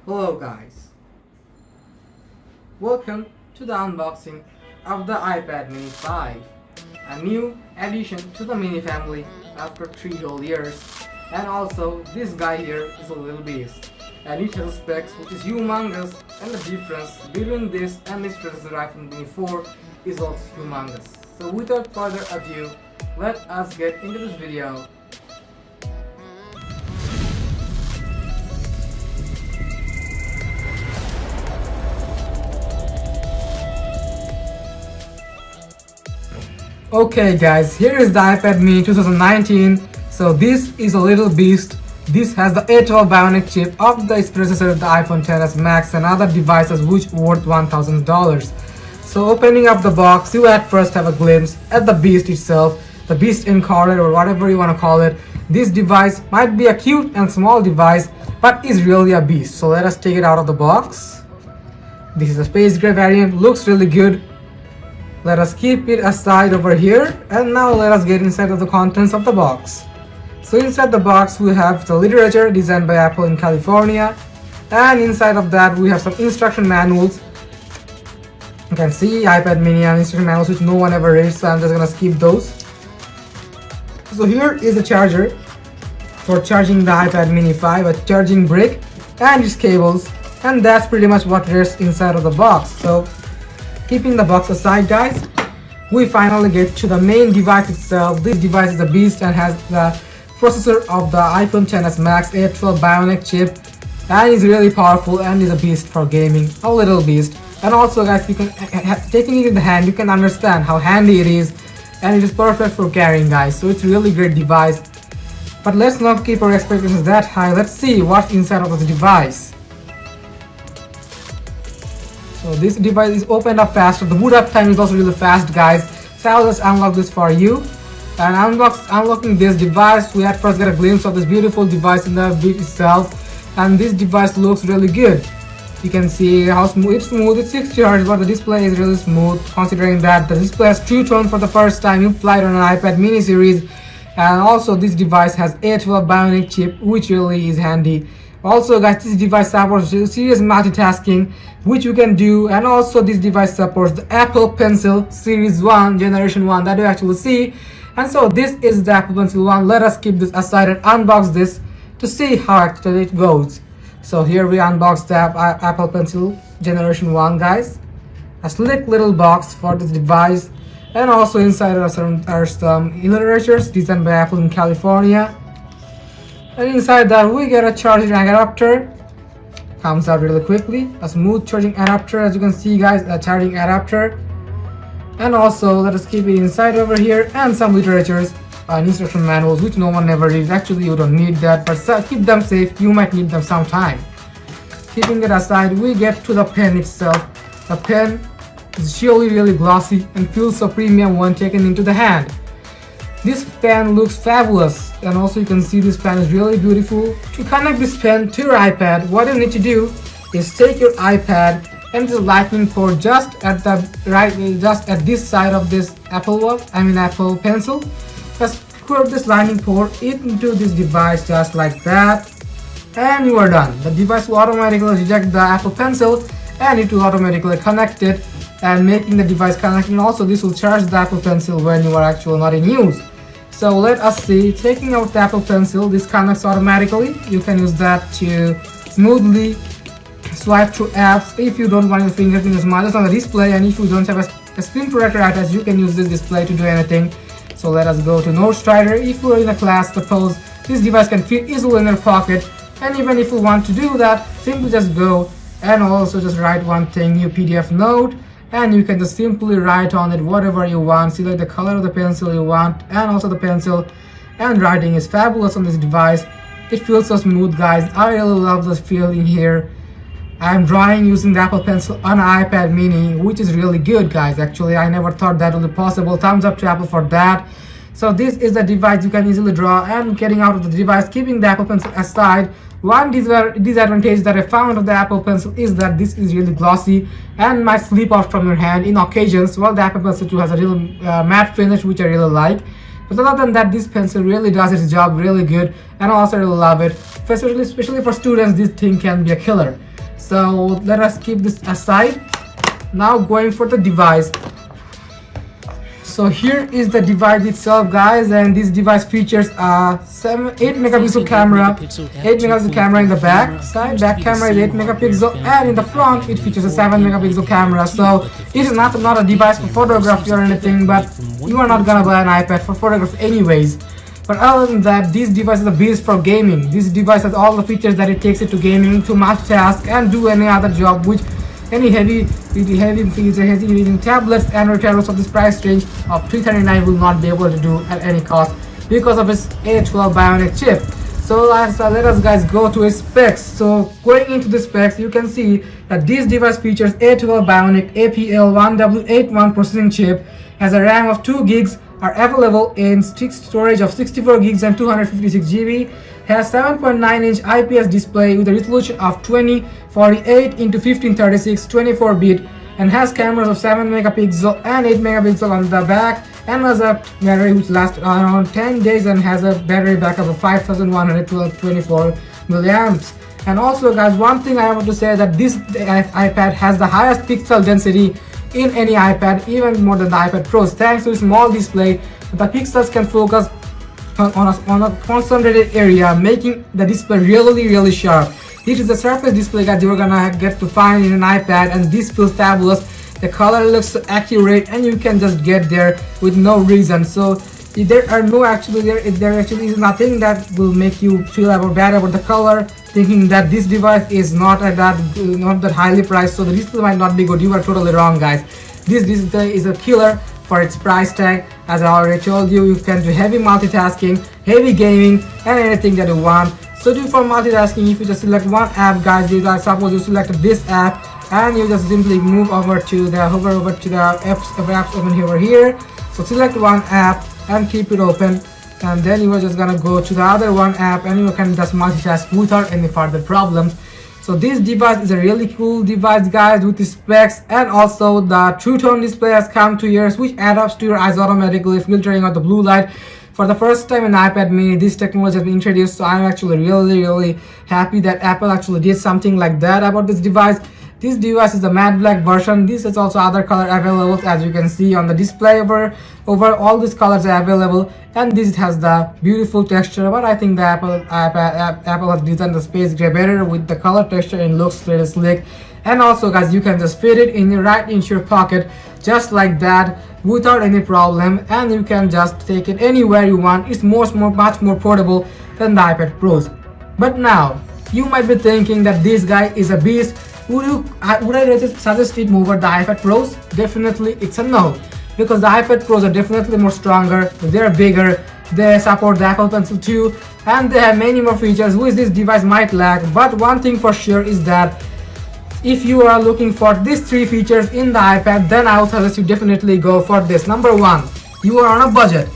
Hello guys, welcome to the unboxing of the iPad mini 5, a new addition to the mini family after 3 whole years. And also this guy here is a little beast, and it has specs which is humongous, and the difference between this and its predecessor iPhone mini 4 is also humongous. So without further ado, let us get into this video. Okay guys, here is the iPad mini 2019. So this is a little beast. This has the A12 Bionic chip of the predecessor of the iPhone XS Max and other devices which worth $1,000. So opening up the box, you at first have a glimpse at the beast itself, the beast incarnate or whatever you want to call it. This device might be a cute and small device, but is really a beast. So let us take it out of the box. This is a space gray variant, looks really good. Let us keep it aside over here, and now let us get inside of the contents of the box. So inside the box we have the literature designed by Apple in California, and inside of that we have some instruction manuals. You can see iPad mini and instruction manuals which no one ever reads, so I'm just gonna skip those. So here is a charger for charging the iPad mini 5, a charging brick and its cables, and that's pretty much what rests inside of the box. So keeping the box aside guys, we finally get to the main device itself. This device is a beast and has the processor of the iPhone XS Max A12 Bionic chip, and is really powerful and is a beast for gaming, a little beast. And also guys, you can taking it in the hand, you can understand how handy it is, and it is perfect for carrying guys. So it's really great device. But let's not keep our expectations that high. Let's see what's inside of this device. So this device is opened up faster. The boot up time is also really fast guys. So I'll just unlock this for you. And unlocking this device, we at first get a glimpse of this beautiful device in the boot itself. And this device looks really good. You can see how smooth, it's 60 Hz, but the display is really smooth, considering that the display has true tone for the first time implied on an iPad mini series. And also this device has A12 Bionic chip, which really is handy. Also guys, this device supports serious multitasking, which you can do, and also this device supports the Apple Pencil Series 1 Generation 1 that you actually see. And so this is the Apple Pencil 1. Let us keep this aside and unbox this to see how actually it goes. So here we unbox the Apple Pencil Generation 1 guys. A slick little box for this device, and also inside are some illustrators designed by Apple in California. And inside that we get a charging adapter. Comes out really quickly. A smooth charging adapter, as you can see guys, a charging adapter. And also let us keep it inside over here, and some literatures and instruction manuals which no one ever reads. Actually you don't need that, but keep them safe, you might need them sometime. Keeping it aside, we get to the pen itself. The pen is really glossy and feels so premium when taken into the hand. This pen looks fabulous, and also you can see this pen is really beautiful. To connect this pen to your iPad, what you need to do is take your iPad and this lightning port just at this side of this Apple Pencil. Just put this lightning port into this device just like that, and you are done. The device will automatically reject the Apple Pencil, and it will automatically connect it, and making the device connect. And also this will charge the Apple Pencil when you are actually not in use. So let us see. Taking out the Apple Pencil, this connects automatically. You can use that to smoothly swipe through apps if you don't want your fingerprint smudges on the display, and if you don't have a screen protector attached, you can use this display to do anything. So let us go to Notes Writer. If you are in a class, suppose this device can fit easily in your pocket, and even if you want to do that, simply just go and also just write one thing, new PDF note, and you can just simply write on it whatever you want. Select the color of the pencil you want, and also the pencil, and writing is fabulous on this device. It feels so smooth guys. I really love this feeling here. I'm drawing using the Apple Pencil on an iPad mini, which is really good guys. Actually I never thought that would be possible. Thumbs up to Apple for that. So this is the device you can easily draw. And getting out of the device, keeping the Apple Pencil aside, one disadvantage that I found of the Apple Pencil is that this is really glossy and might slip out from your hand in occasions, while the Apple Pencil 2 has a real matte finish, which I really like. But other than that, this pencil really does its job really good, and I also really love it. Especially for students, this thing can be a killer. So let us keep this aside. Now going for the device. So here is the device itself, guys, and this device features a 8 megapixel camera, 8 megapixel camera in the back side. Back camera is 8 megapixel, and in the front it features a 7 megapixel camera. So it is not a device for photography or anything, but you are not gonna buy an iPad for photography anyways. But other than that, this device is a beast for gaming. This device has all the features that it takes it to gaming, to multitask and do any other job, which any heavy using tablets and tablets of this price range of $339 will not be able to do at any cost because of its A12 Bionic chip. So let us guys go to its specs. So going into the specs, you can see that this device features A12 Bionic APL1W81 processing chip, has a RAM of 2 gigs, are available in storage of 64 gigs and 256 GB, has 7.9-inch IPS display with a resolution of 2048 x 1536 24-bit, and has cameras of 7 megapixel and 8 megapixel on the back, and has a battery which lasts around 10 days and has a battery backup of 5124 milliamps. And also guys, one thing I want to say that this iPad has the highest pixel density in any iPad, even more than the iPad Pros. Thanks to its small display, the pixels can focus on a concentrated area, making the display really sharp. This is the sharpest display that you're gonna get to find in an iPad, and this feels fabulous. The color looks so accurate, and you can just get there with no reason. So there actually is nothing that will make you feel bad about the color, thinking that this device is not that highly priced, so the display might not be good. You are totally wrong, guys. This display is a killer for its price tag. As I already told you, you can do heavy multitasking, heavy gaming, and anything that you want. So for multitasking, if you just select one app, guys, suppose you select this app, and you just simply move over to the hover over to the apps over here. So select one app and keep it open, and then you are just gonna go to the other one app, and you can just multitask without any further problems. So this device is a really cool device, guys, with the specs, and also the True Tone display has come to yours, which adapts to your eyes automatically, filtering out the blue light. For the first time in iPad mini, this technology has been introduced, so I'm actually really happy that Apple actually did something like that about this device. This device is the matte black version. This is also other color available, as you can see on the display. Over all these colors are available, and this has the beautiful texture. But I think the Apple has designed the space gray better with the color texture, and looks really slick. And also, guys, you can just fit it right into your pocket, just like that, without any problem, and you can just take it anywhere you want. It's much more portable than the iPad Pros. But now you might be thinking that this guy is a beast. Would I suggest it over the iPad Pros? Definitely it's a no, because the iPad Pros are definitely more stronger, they're bigger, they support the Apple Pencil 2, and they have many more features which this device might lack. But one thing for sure is that if you are looking for these 3 features in the iPad, then I would suggest you definitely go for this. Number 1, you are on a budget.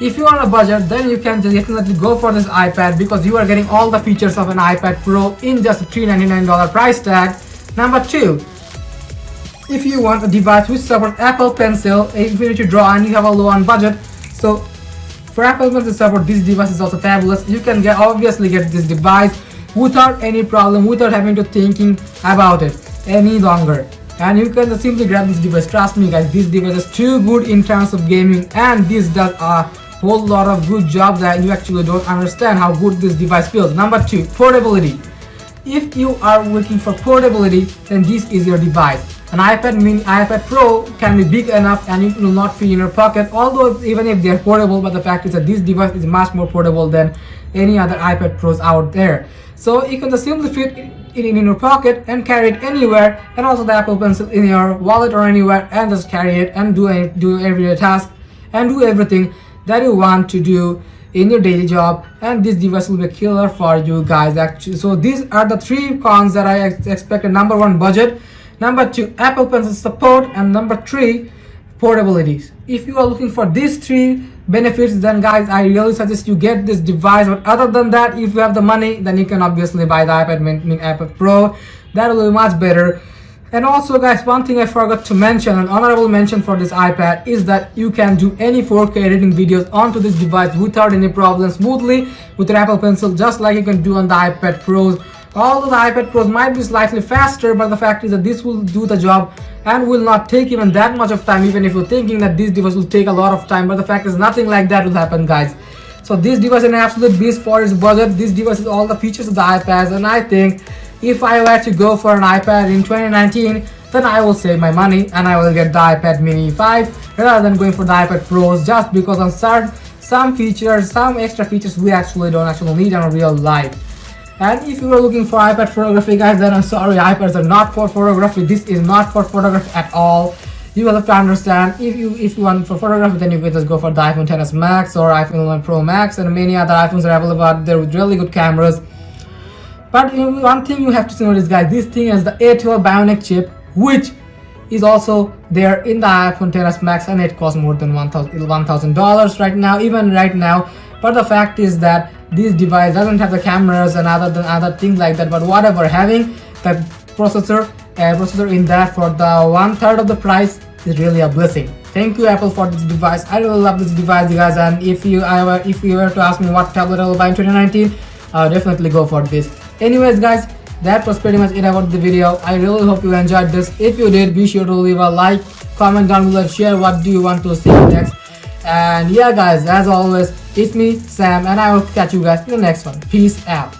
If you are on a budget, then you can definitely go for this iPad, because you are getting all the features of an iPad Pro in just a $399 price tag. Number 2, if you want a device which supports Apple Pencil, Infinity Draw, and you have a low on budget, so for Apple Pencil support, this device is also fabulous. You can obviously get this device without any problem, without having to thinking about it any longer, and you can just simply grab this device. Trust me, guys, this device is too good in terms of gaming, and this does a whole lot of good job that you actually don't understand how good this device feels. Number 2, portability. If you are looking for portability, then this is your device. An iPad mini, iPad Pro can be big enough, and it will not fit in your pocket, although even if they are portable, but the fact is that this device is much more portable than any other iPad Pros out there. So you can just simply fit it in your pocket and carry it anywhere, and also the Apple Pencil in your wallet or anywhere, and just carry it and do everyday task and do everything that you want to do in your daily job. And this device will be a killer for you guys, actually. So these are the 3 cons that I expected. Number 1, budget. Number 2, Apple Pencil support, and number 3, portability. If you are looking for these 3 benefits, then guys, I really suggest you get this device. But other than that, if you have the money, then you can obviously buy the iPad Pro. That will be much better. And also, guys, one thing I forgot to mention, an honorable mention for this iPad, is that you can do any 4K editing videos onto this device without any problem, smoothly with your Apple Pencil, just like you can do on the iPad Pros Although the iPad Pros might be slightly faster, but the fact is that this will do the job and will not take even that much of time, even if you're thinking that this device will take a lot of time. But the fact is nothing like that will happen, guys. So this device is an absolute beast for its budget. This device has all the features of the iPads, and I think if I were to go for an iPad in 2019, then I will save my money and I will get the iPad mini 5 rather than going for the iPad Pros, just because on some features, some extra features we don't need in real life. And if you are looking for iPad photography, guys, then I'm sorry, iPads are not for photography. This is not for photography at all. You will have to understand, if you want for photography, then you can just go for the iPhone XS Max or iPhone 11 Pro Max, and many other iPhones are available out there with really good cameras. But one thing you have to notice, guys, this thing has the A12 Bionic chip, which is also there in the iPhone XS Max, and it costs more than $1,000 right now, even right now. But the fact is that this device doesn't have the cameras and other things like that. But whatever, having the processor in that for the 1/3 of the price is really a blessing. Thank you, Apple, for this device. I really love this device, guys. And if you were to ask me what tablet I will buy in 2019, I'll definitely go for this. Anyways, guys, that was pretty much it about the video. I really hope you enjoyed this. If you did, be sure to leave a like, comment down below, share what do you want to see next. And yeah, guys, as always, it's me, Sam, and I will catch you guys in the next one. Peace out.